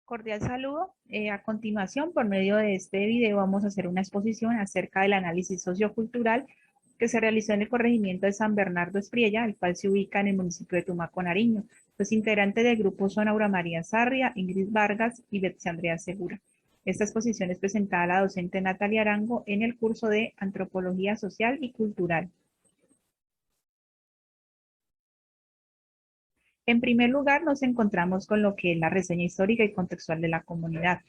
Cordial saludo. A continuación, por medio de este video, vamos a hacer una exposición acerca del análisis sociocultural que se realizó en el corregimiento de San Bernardo Espriella, el cual se ubica en el municipio de Tumaco, Nariño. Los integrantes del grupo son Aura María Sarria, Ingrid Vargas y Betsy Andrea Segura. Esta exposición es presentada a la docente Natalia Arango en el curso de Antropología Social y Cultural. En primer lugar, nos encontramos con lo que es la reseña histórica y contextual de la comunidad.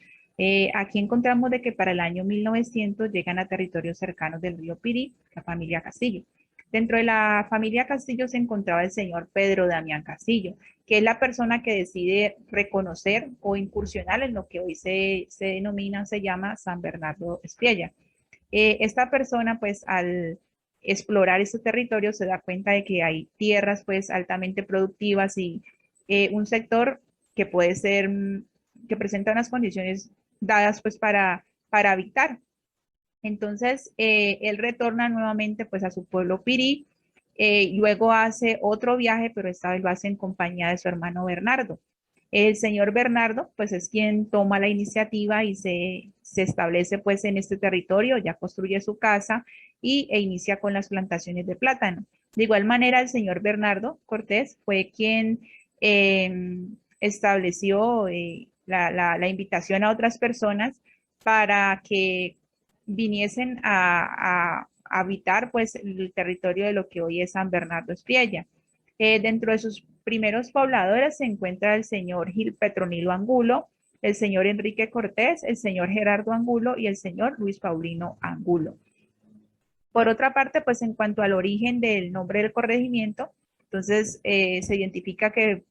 Aquí encontramos de que para el año 1900 llegan a territorios cercanos del río Pirí la familia Castillo. Dentro de la familia Castillo se encontraba el señor Pedro Damián Castillo, que es la persona que decide reconocer o incursionar en lo que hoy se denomina, se llama San Bernardo Espriella. Esta persona, pues, al explorar este territorio se da cuenta de que hay tierras, pues, altamente productivas y un sector que puede ser, que presenta unas condiciones dadas, pues, para habitar. Entonces, él retorna nuevamente, pues, a su pueblo Pirí, luego hace otro viaje, pero esta vez lo hace en compañía de su hermano Bernardo. El señor Bernardo, pues es quien toma la iniciativa y se establece pues en este territorio, ya construye su casa e inicia con las plantaciones de plátano. De igual manera, el señor Bernardo Cortés fue quien estableció la invitación a otras personas para que viniesen a habitar pues el territorio de lo que hoy es San Bernardo Espriella. Dentro de sus primeros pobladores se encuentra el señor Gil Petronilo Angulo, el señor Enrique Cortés, el señor Gerardo Angulo y el señor Luis Paulino Angulo. Por otra parte, pues en cuanto al origen del nombre del corregimiento, entonces se identifica que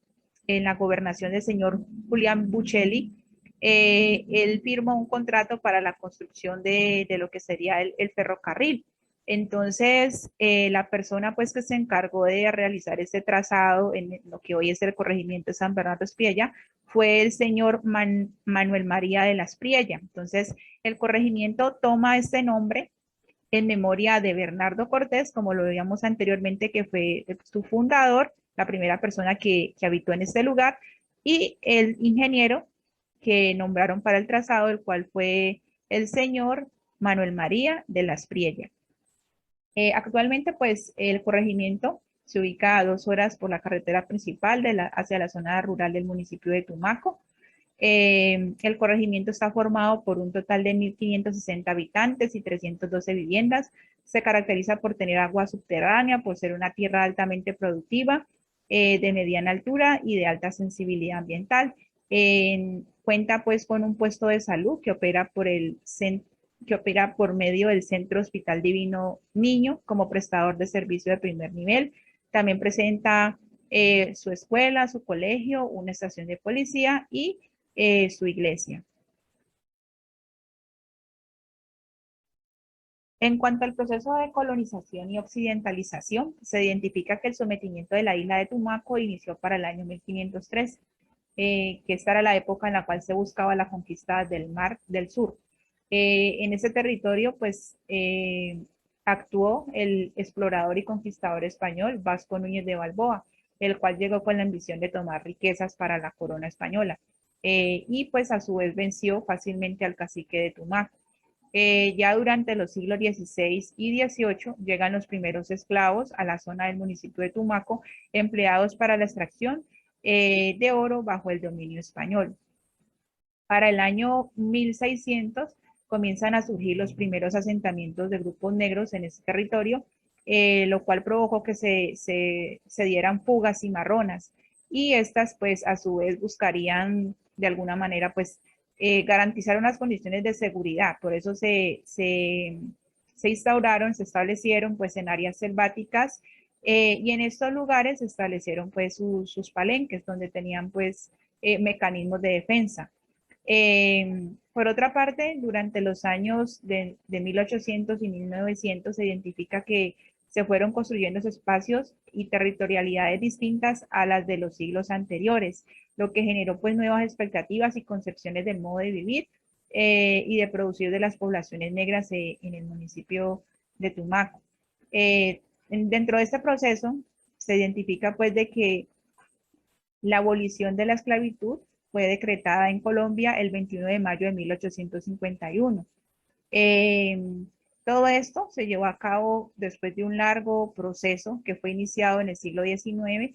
en la gobernación del señor Julián Buccelli, él firmó un contrato para la construcción de lo que sería el ferrocarril. Entonces, la persona pues que se encargó de realizar este trazado en lo que hoy es el corregimiento de San Bernardo Espriella fue el señor Manuel María de las Espriella. Entonces, el corregimiento toma este nombre en memoria de Bernardo Cortés, como lo veíamos anteriormente, que fue su fundador, la primera persona que habitó en este lugar, y el ingeniero que nombraron para el trazado, el cual fue el señor Manuel María de las Espriella. Actualmente, pues, el corregimiento se ubica a 2 horas por la carretera principal hacia la zona rural del municipio de Tumaco. El corregimiento está formado por un total de 1.560 habitantes y 312 viviendas. Se caracteriza por tener agua subterránea, por ser una tierra altamente productiva, de mediana altura y de alta sensibilidad ambiental. Cuenta pues con un puesto de salud que opera por medio del Centro Hospital Divino Niño como prestador de servicio de primer nivel. También presenta su escuela, su colegio, una estación de policía y su iglesia. En cuanto al proceso de colonización y occidentalización, se identifica que el sometimiento de la isla de Tumaco inició para el año 1503, que esta era la época en la cual se buscaba la conquista del Mar del Sur. En ese territorio, pues, actuó el explorador y conquistador español Vasco Núñez de Balboa, el cual llegó con la ambición de tomar riquezas para la corona española. Y pues a su vez venció fácilmente al cacique de Tumaco. Ya durante los siglos XVI y XVIII llegan los primeros esclavos a la zona del municipio de Tumaco, empleados para la extracción de oro bajo el dominio español. Para el año 1600 comienzan a surgir los primeros asentamientos de grupos negros en este territorio, lo cual provocó que se dieran fugas cimarronas y estas pues a su vez buscarían de alguna manera pues garantizar unas condiciones de seguridad. Por eso se instauraron, se establecieron pues en áreas selváticas y en estos lugares se establecieron pues sus palenques donde tenían pues mecanismos de defensa. Por otra parte, durante los años de 1800 y 1900 se identifica que se fueron construyendo espacios y territorialidades distintas a las de los siglos anteriores, lo que generó pues nuevas expectativas y concepciones del modo de vivir y de producir de las poblaciones negras en el municipio de Tumaco. Dentro de este proceso se identifica pues de que la abolición de la esclavitud fue decretada en Colombia el 21 de mayo de 1851. Eh, Todo esto se llevó a cabo después de un largo proceso que fue iniciado en el siglo XIX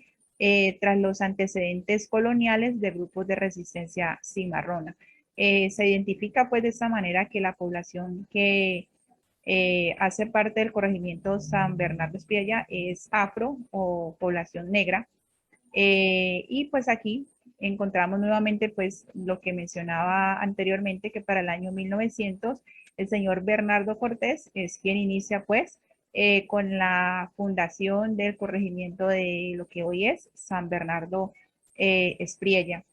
tras los antecedentes coloniales de grupos de resistencia cimarrona. Se identifica pues de esta manera que la población que hace parte del corregimiento San Bernardo Espiella es afro o población negra. Y pues aquí encontramos nuevamente pues lo que mencionaba anteriormente, que para el año 1900 el señor Bernardo Cortés es quien inicia pues con la fundación del corregimiento de lo que hoy es San Bernardo Espriella.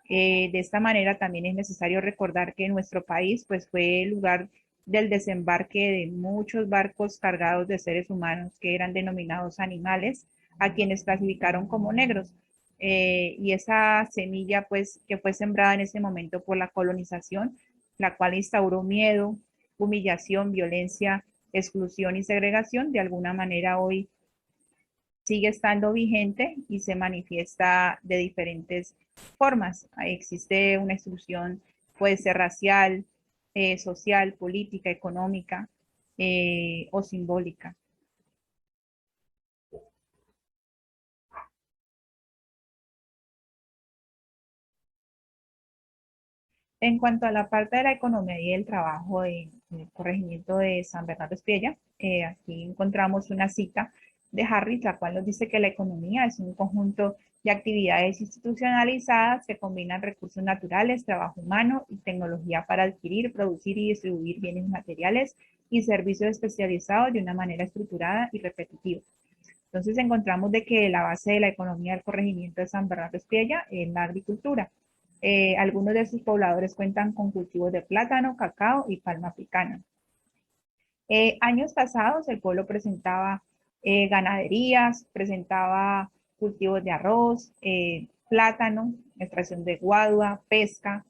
De esta manera también es necesario recordar que nuestro país pues fue el lugar del desembarque de muchos barcos cargados de seres humanos que eran denominados animales, a quienes clasificaron como negros. Y esa semilla pues que fue sembrada en ese momento por la colonización, la cual instauró miedo, humillación, violencia, exclusión y segregación, de alguna manera hoy sigue estando vigente y se manifiesta de diferentes formas. Existe una exclusión, puede ser racial, social, política, económica o simbólica. En cuanto a la parte de la economía y el trabajo en el corregimiento de San Bernardo Espiella, aquí encontramos una cita de Harris, la cual nos dice que la economía es un conjunto de actividades institucionalizadas que combinan recursos naturales, trabajo humano y tecnología para adquirir, producir y distribuir bienes materiales y servicios especializados de una manera estructurada y repetitiva. Entonces encontramos de que la base de la economía del corregimiento de San Bernardo Espiella es la agricultura. Algunos de sus pobladores cuentan con cultivos de plátano, cacao y palma africana. Años pasados el pueblo presentaba ganaderías, presentaba cultivos de arroz, plátano, extracción de guadua, pesca,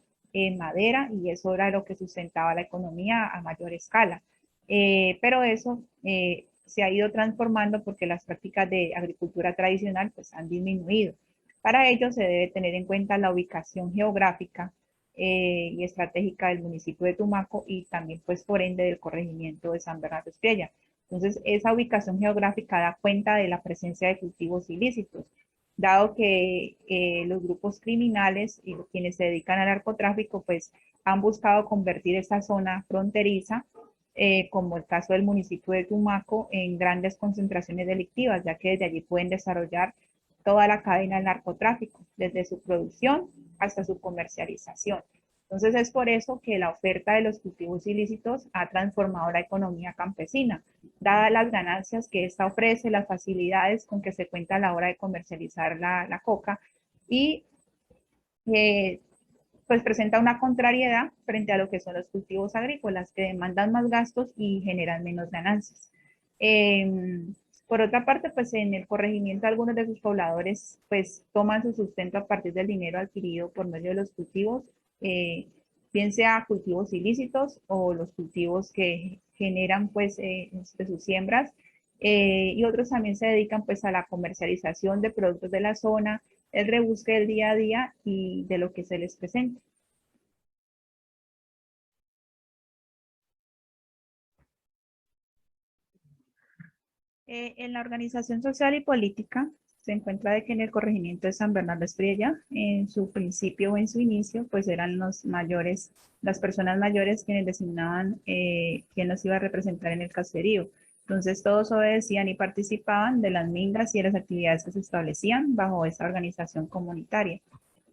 madera, y eso era lo que sustentaba la economía a mayor escala. Pero eso se ha ido transformando porque las prácticas de agricultura tradicional pues, han disminuido. Para ello se debe tener en cuenta la ubicación geográfica y estratégica del municipio de Tumaco y también pues por ende del corregimiento de San Bernardo Espiella. Entonces esa ubicación geográfica da cuenta de la presencia de cultivos ilícitos, dado que los grupos criminales y quienes se dedican al narcotráfico pues han buscado convertir esa zona fronteriza como el caso del municipio de Tumaco, en grandes concentraciones delictivas, ya que desde allí pueden desarrollar toda la cadena del narcotráfico, desde su producción hasta su comercialización. Entonces es por eso que la oferta de los cultivos ilícitos ha transformado la economía campesina, dadas las ganancias que esta ofrece, las facilidades con que se cuenta a la hora de comercializar la coca y eh, pues presenta una contrariedad frente a lo que son los cultivos agrícolas, que demandan más gastos y generan menos ganancias. Eh, por otra parte, pues en el corregimiento algunos de sus pobladores pues toman su sustento a partir del dinero adquirido por medio de los cultivos, eh, bien sea cultivos ilícitos o los cultivos que generan pues de sus siembras, y otros también se dedican pues a la comercialización de productos de la zona, el rebusque del día a día y de lo que se les presenta. En la organización social y política se encuentra de que en el corregimiento de San Bernardo Espriella, en su principio o en su inicio, pues eran los mayores, las personas mayores quienes designaban quién los iba a representar en el caserío. Entonces todos obedecían y participaban de las mingas y de las actividades que se establecían bajo esa organización comunitaria.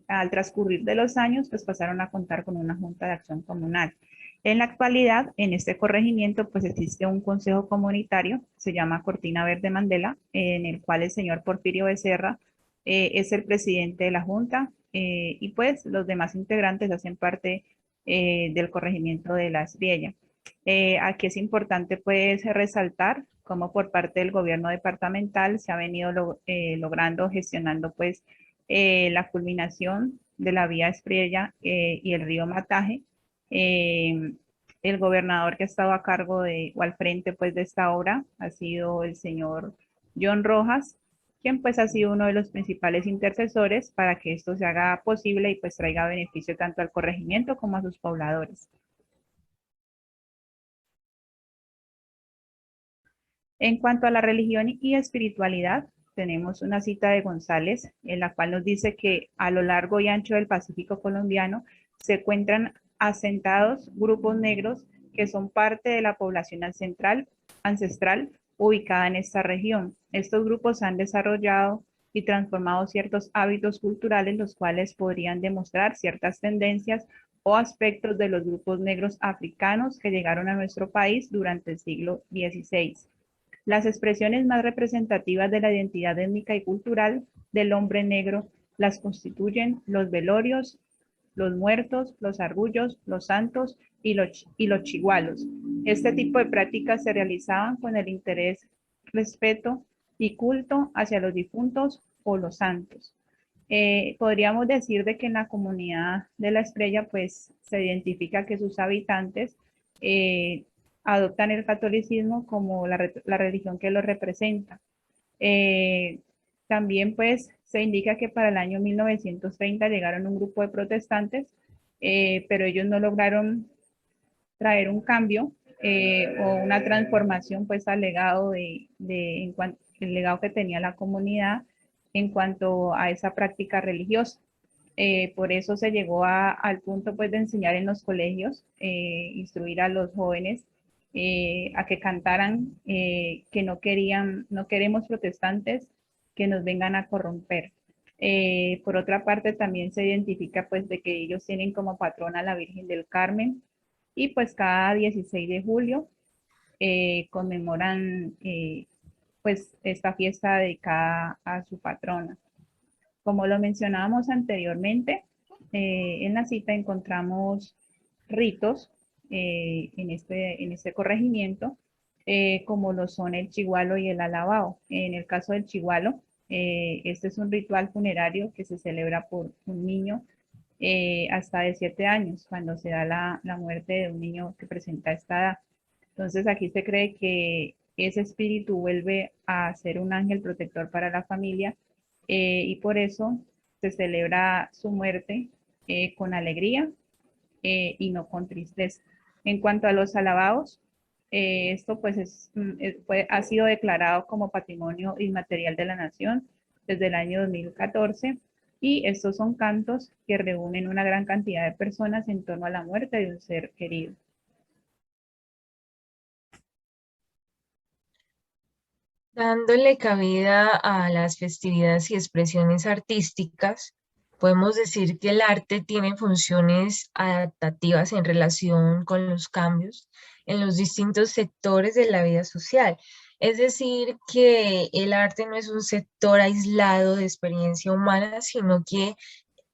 Al transcurrir de los años, pues pasaron a contar con una junta de acción comunal. En la actualidad, en este corregimiento, pues existe un consejo comunitario, se llama Cortina Verde Mandela, en el cual el señor Porfirio Becerra es el presidente de la junta y pues los demás integrantes hacen parte del corregimiento de la Espriella. Aquí es importante pues resaltar cómo por parte del gobierno departamental se ha venido logrando, gestionando pues la culminación de la vía Espriella y el río Mataje. Eh, el gobernador que ha estado a cargo de, o al frente pues de esta obra ha sido el señor John Rojas, quien pues ha sido uno de los principales intercesores para que esto se haga posible y pues traiga beneficio tanto al corregimiento como a sus pobladores. En cuanto a la religión y espiritualidad, tenemos una cita de González en la cual nos dice que a lo largo y ancho del Pacífico colombiano se encuentran asentados grupos negros que son parte de la población ancestral ubicada en esta región. Estos grupos han desarrollado y transformado ciertos hábitos culturales, los cuales podrían demostrar ciertas tendencias o aspectos de los grupos negros africanos que llegaron a nuestro país durante el siglo XVI. Las expresiones más representativas de la identidad étnica y cultural del hombre negro las constituyen los velorios, los muertos, los argullos, los santos y los chigualos. Este tipo de prácticas se realizaban con el interés, respeto y culto hacia los difuntos o los santos. Podríamos decir de que en la comunidad de La Estrella pues se identifica que sus habitantes eh, adoptan el catolicismo como la religión que los representa. Eh, También pues se indica que para el año 1930 llegaron un grupo de protestantes, pero ellos no lograron traer un cambio o una transformación pues al legado el legado que tenía la comunidad en cuanto a esa práctica religiosa. Por eso se llegó al punto pues de enseñar en los colegios, instruir a los jóvenes a que cantaran que no queremos protestantes que nos vengan a corromper. Por otra parte, también se identifica pues de que ellos tienen como patrona a la Virgen del Carmen y pues cada 16 de julio conmemoran pues esta fiesta dedicada a su patrona. Como lo mencionábamos anteriormente, en la cita encontramos ritos en este corregimiento, como lo son el chigualo y el alabao. En el caso del chigualo, este es un ritual funerario que se celebra por un niño hasta de 7 años, cuando se da la muerte de un niño que presenta esta edad. Entonces aquí se cree que ese espíritu vuelve a ser un ángel protector para la familia y por eso se celebra su muerte con alegría y no con tristeza. En cuanto a los alabados, esto pues ha sido declarado como Patrimonio Inmaterial de la Nación desde el año 2014 y estos son cantos que reúnen una gran cantidad de personas en torno a la muerte de un ser querido. Dándole cabida a las festividades y expresiones artísticas, podemos decir que el arte tiene funciones adaptativas en relación con los cambios en los distintos sectores de la vida social. Es decir, que el arte no es un sector aislado de experiencia humana, sino que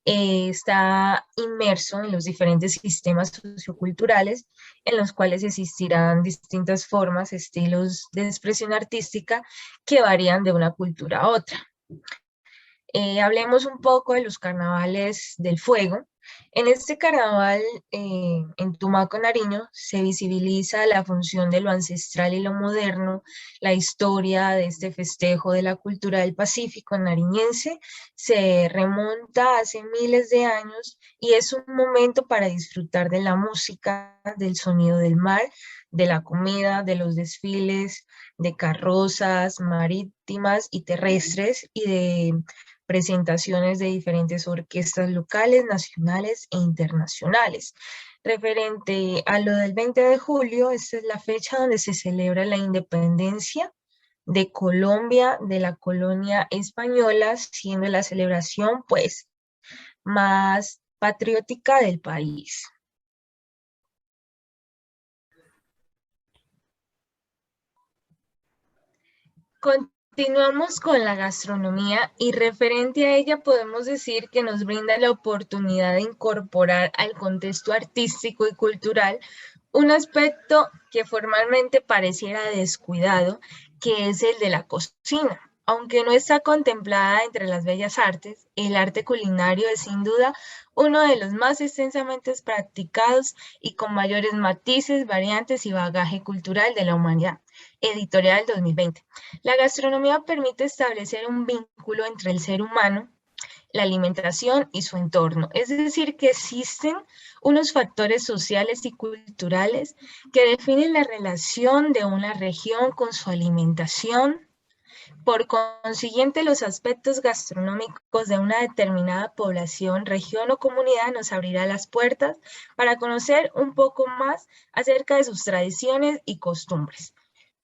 está inmerso en los diferentes sistemas socioculturales en los cuales existirán distintas formas, estilos de expresión artística que varían de una cultura a otra. Hablemos un poco de los carnavales del fuego. En este carnaval, en Tumaco, Nariño, se visibiliza la función de lo ancestral y lo moderno, la historia de este festejo de la cultura del Pacífico nariñense se remonta hace miles de años y es un momento para disfrutar de la música, del sonido del mar, de la comida, de los desfiles, de carrozas marítimas y terrestres y de presentaciones de diferentes orquestas locales, nacionales e internacionales. Referente a lo del 20 de julio, esta es la fecha donde se celebra la independencia de Colombia de la colonia española, siendo la celebración pues más patriótica del país. Continuamos con la gastronomía y referente a ella podemos decir que nos brinda la oportunidad de incorporar al contexto artístico y cultural un aspecto que formalmente pareciera descuidado, que es el de la cocina. Aunque no está contemplada entre las bellas artes, el arte culinario es sin duda uno de los más extensamente practicados y con mayores matices, variantes y bagaje cultural de la humanidad. Editorial 2020. La gastronomía permite establecer un vínculo entre el ser humano, la alimentación y su entorno. Es decir, que existen unos factores sociales y culturales que definen la relación de una región con su alimentación. Por consiguiente, los aspectos gastronómicos de una determinada población, región o comunidad nos abrirá las puertas para conocer un poco más acerca de sus tradiciones y costumbres.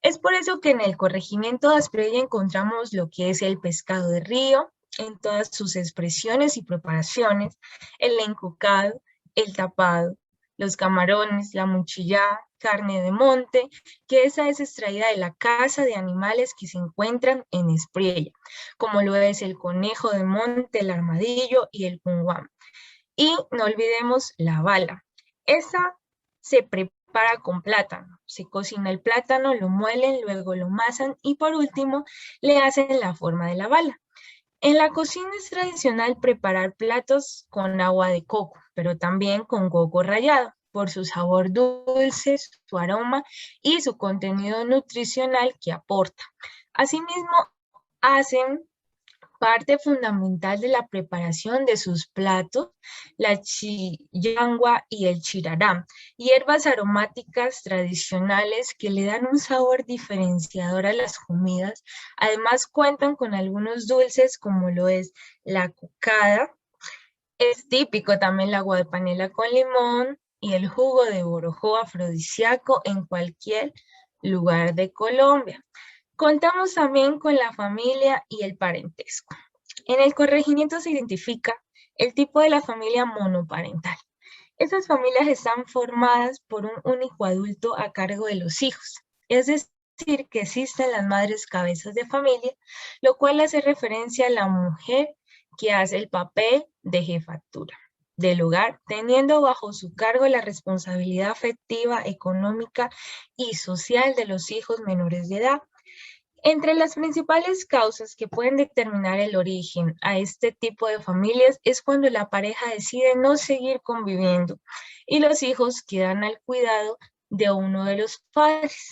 Es por eso que en el corregimiento de Asprilla encontramos lo que es el pescado de río en todas sus expresiones y preparaciones, el encucado, el tapado, los camarones, la mochillada, carne de monte, que esa es extraída de la caza de animales que se encuentran en Asprilla, como lo es el conejo de monte, el armadillo y el cunguam. Y no olvidemos la bala. Esa se prepara con plátano. Se cocina el plátano, lo muelen, luego lo masan y por último le hacen la forma de la bala. En la cocina es tradicional preparar platos con agua de coco, pero también con coco rallado, por su sabor dulce, su aroma y su contenido nutricional que aporta. Asimismo, hacen parte fundamental de la preparación de sus platos, la chillangua y el chirará, hierbas aromáticas tradicionales que le dan un sabor diferenciador a las comidas. Además cuentan con algunos dulces como lo es la cucada, es típico también la agua de panela con limón y el jugo de borojó afrodisíaco en cualquier lugar de Colombia. Contamos también con la familia y el parentesco. En el corregimiento se identifica el tipo de la familia monoparental. Estas familias están formadas por un único adulto a cargo de los hijos. Es decir, que existen las madres cabezas de familia, lo cual hace referencia a la mujer que hace el papel de jefatura del hogar, teniendo bajo su cargo la responsabilidad afectiva, económica y social de los hijos menores de edad. Entre las principales causas que pueden determinar el origen a este tipo de familias es cuando la pareja decide no seguir conviviendo y los hijos quedan al cuidado de uno de los padres.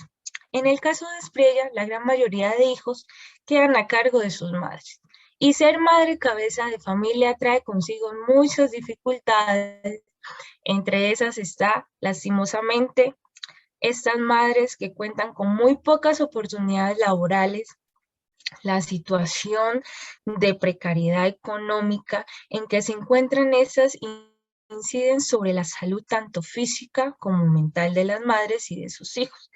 En el caso de Asprilla, la gran mayoría de hijos quedan a cargo de sus madres. Y ser madre cabeza de familia trae consigo muchas dificultades. Entre esas está, lastimosamente, estas madres que cuentan con muy pocas oportunidades laborales, la situación de precariedad económica en que se encuentran esas inciden sobre la salud tanto física como mental de las madres y de sus hijos.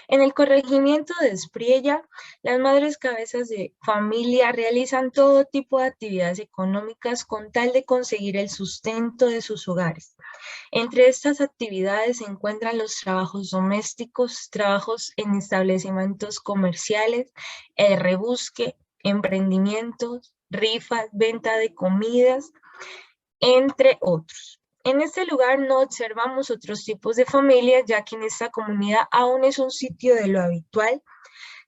En el corregimiento de Asprilla, las madres cabezas de familia realizan todo tipo de actividades económicas con tal de conseguir el sustento de sus hogares. Entre estas actividades se encuentran los trabajos domésticos, trabajos en establecimientos comerciales, el rebusque, emprendimientos, rifas, venta de comidas, entre otros. En este lugar no observamos otros tipos de familias, ya que en esta comunidad aún es un sitio de lo habitual,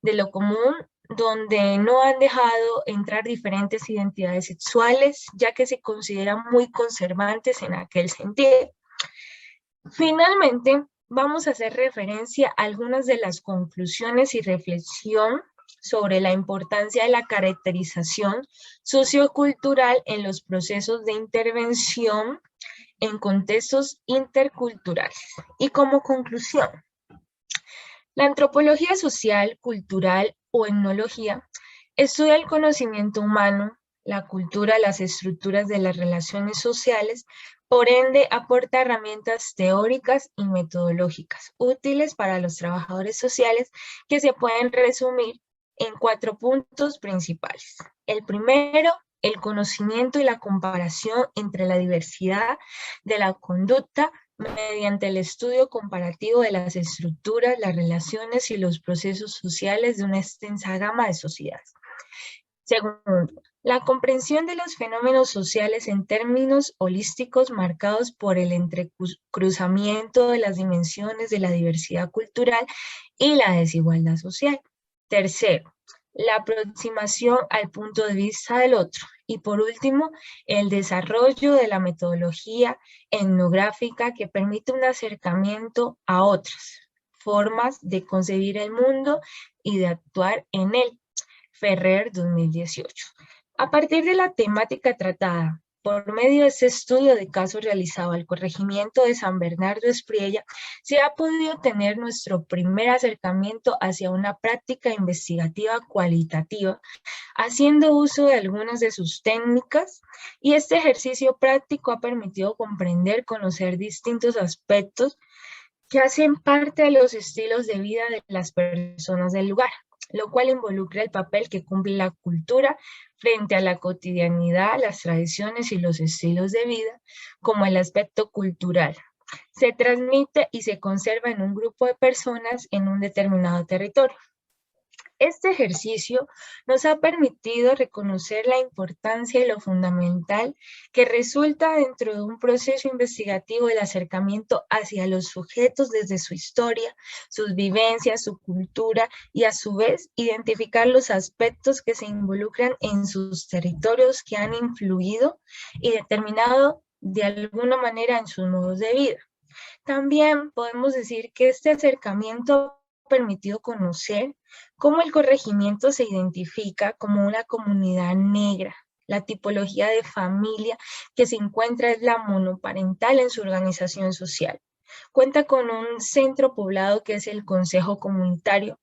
de lo común, donde no han dejado entrar diferentes identidades sexuales, ya que se consideran muy conservantes en aquel sentido. Finalmente, vamos a hacer referencia a algunas de las conclusiones y reflexión sobre la importancia de la caracterización sociocultural en los procesos de intervención en contextos interculturales. Y como conclusión, la antropología social, cultural o etnología estudia el conocimiento humano, la cultura, las estructuras de las relaciones sociales, por ende aporta herramientas teóricas y metodológicas útiles para los trabajadores sociales que se pueden resumir en 4 puntos principales. El primero, el conocimiento y la comparación entre la diversidad de la conducta mediante el estudio comparativo de las estructuras, las relaciones y los procesos sociales de una extensa gama de sociedades. Segundo, la comprensión de los fenómenos sociales en términos holísticos marcados por el entrecruzamiento de las dimensiones de la diversidad cultural y la desigualdad social. Tercero, la aproximación al punto de vista del otro y por último, el desarrollo de la metodología etnográfica que permite un acercamiento a otras formas de concebir el mundo y de actuar en él. Ferrer, 2018. A partir de la temática tratada, por medio de este estudio de caso realizado al corregimiento de San Bernardo Espriella, se ha podido tener nuestro primer acercamiento hacia una práctica investigativa cualitativa, haciendo uso de algunas de sus técnicas, y este ejercicio práctico ha permitido comprender, conocer distintos aspectos que hacen parte de los estilos de vida de las personas del lugar, lo cual involucra el papel que cumple la cultura frente a la cotidianidad, las tradiciones y los estilos de vida, como el aspecto cultural. Se transmite y se conserva en un grupo de personas en un determinado territorio. Este ejercicio nos ha permitido reconocer la importancia y lo fundamental que resulta dentro de un proceso investigativo el acercamiento hacia los sujetos desde su historia, sus vivencias, su cultura y a su vez identificar los aspectos que se involucran en sus territorios que han influido y determinado de alguna manera en sus modos de vida. También podemos decir que este acercamiento ha permitido conocer cómo el corregimiento se identifica como una comunidad negra. La tipología de familia que se encuentra es la monoparental en su organización social. Cuenta con un centro poblado que es el Consejo Comunitario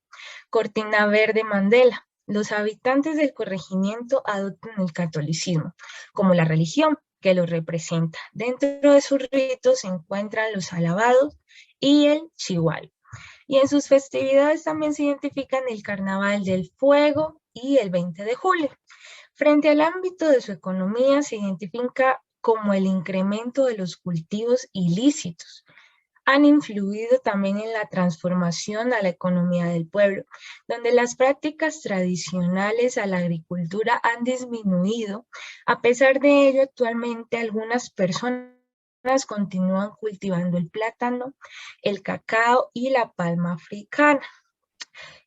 Cortina Verde Mandela. Los habitantes del corregimiento adoptan el catolicismo como la religión que lo representa. Dentro de sus ritos se encuentran los alabados y el chihuahua. Y en sus festividades también se identifican el Carnaval del Fuego y el 20 de julio. Frente al ámbito de su economía se identifica como el incremento de los cultivos ilícitos. Han influido también en la transformación a la economía del pueblo, donde las prácticas tradicionales a la agricultura han disminuido. A pesar de ello, actualmente algunas personas continúan cultivando el plátano, el cacao y la palma africana.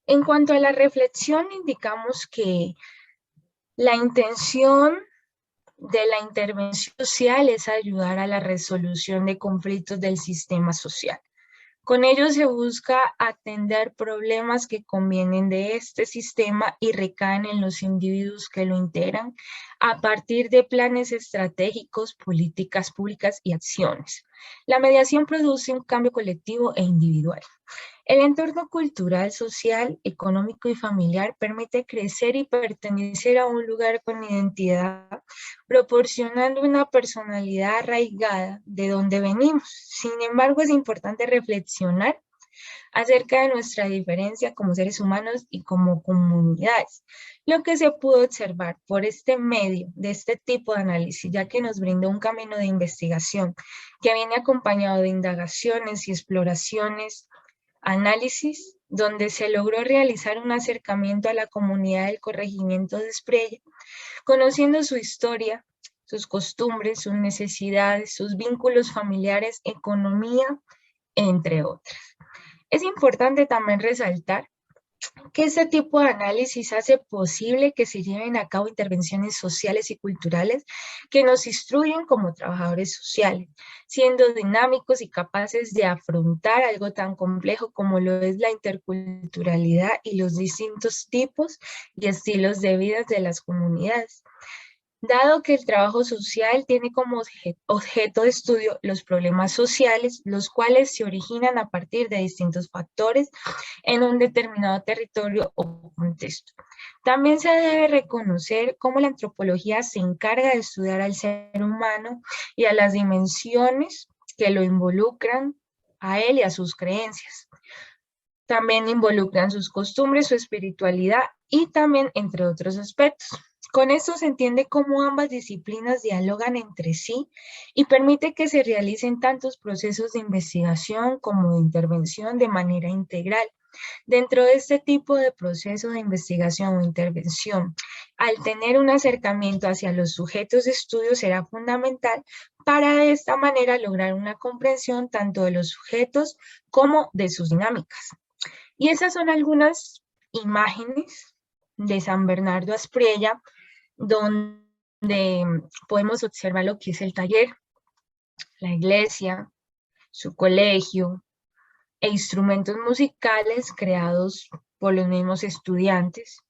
En cuanto a la reflexión, indicamos que la intención de la intervención social es ayudar a la resolución de conflictos del sistema social. Con ello se busca atender problemas que convienen de este sistema y recaen en los individuos que lo integran a partir de planes estratégicos, políticas públicas y acciones. La mediación produce un cambio colectivo e individual. El entorno cultural, social, económico y familiar permite crecer y pertenecer a un lugar con identidad, proporcionando una personalidad arraigada de donde venimos. Sin embargo, es importante reflexionar acerca de nuestra diferencia como seres humanos y como comunidades. Lo que se pudo observar por este medio de este tipo de análisis, ya que nos brinda un camino de investigación que viene acompañado de indagaciones y exploraciones, análisis, donde se logró realizar un acercamiento a la comunidad del corregimiento de Espriella, conociendo su historia, sus costumbres, sus necesidades, sus vínculos familiares, economía, entre otras. Es importante también resaltar que este tipo de análisis hace posible que se lleven a cabo intervenciones sociales y culturales que nos instruyen como trabajadores sociales, siendo dinámicos y capaces de afrontar algo tan complejo como lo es la interculturalidad y los distintos tipos y estilos de vida de las comunidades. Dado que el trabajo social tiene como objeto de estudio los problemas sociales, los cuales se originan a partir de distintos factores en un determinado territorio o contexto. También se debe reconocer cómo la antropología se encarga de estudiar al ser humano y a las dimensiones que lo involucran a él y a sus creencias. También involucran sus costumbres, su espiritualidad y también entre otros aspectos. Con esto se entiende cómo ambas disciplinas dialogan entre sí y permite que se realicen tantos procesos de investigación como de intervención de manera integral. Dentro de este tipo de proceso de investigación o intervención, al tener un acercamiento hacia los sujetos de estudio será fundamental para de esta manera lograr una comprensión tanto de los sujetos como de sus dinámicas. Y esas son algunas imágenes de San Bernardo Aspriella, donde podemos observar lo que es el taller, la iglesia, su colegio e instrumentos musicales creados por los mismos estudiantes.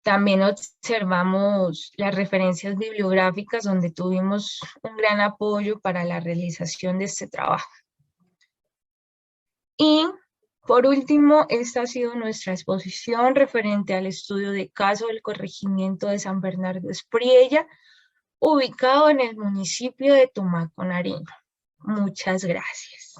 También observamos las referencias bibliográficas donde tuvimos un gran apoyo para la realización de este trabajo. Y por último, esta ha sido nuestra exposición referente al estudio de caso del corregimiento de San Bernardo Espriella, ubicado en el municipio de Tumaco, Nariño. Muchas gracias.